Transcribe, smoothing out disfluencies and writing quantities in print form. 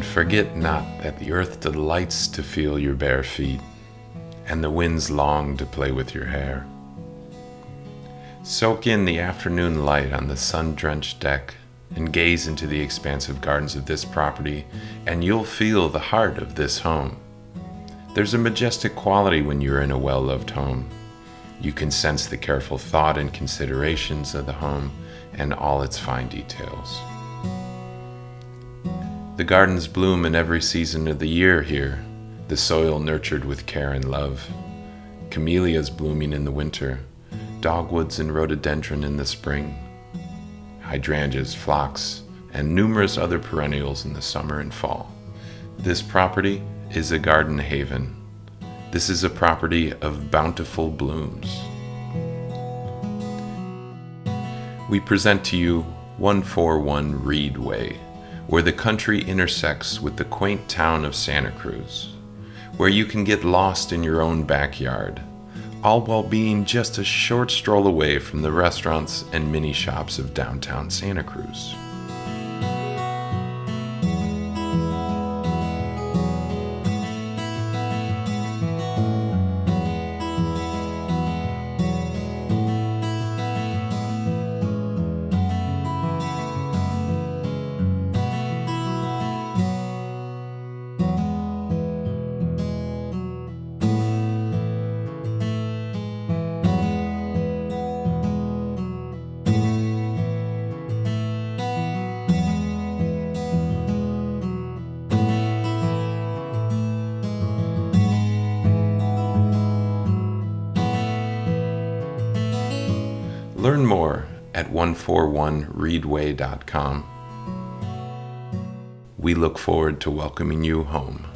And forget not that the earth delights to feel your bare feet, and the winds long to play with your hair. Soak in the afternoon light on the sun-drenched deck and gaze into the expansive gardens of this property, and you'll feel the heart of this home. There's a majestic quality when you're in a well-loved home. You can sense the careful thought and considerations of the home and all its fine details. The gardens bloom in every season of the year here, the soil nurtured with care and love. Camellias blooming in the winter, dogwoods and rhododendron in the spring, hydrangeas, phlox, and numerous other perennials in the summer and fall. This property is a garden haven. This is a property of bountiful blooms. We present to you 141 Reed Way, where the country intersects with the quaint town of Santa Cruz, where you can get lost in your own backyard, all while being just a short stroll away from the restaurants and mini shops of downtown Santa Cruz. Learn more at 141reedway.com. We look forward to welcoming you home.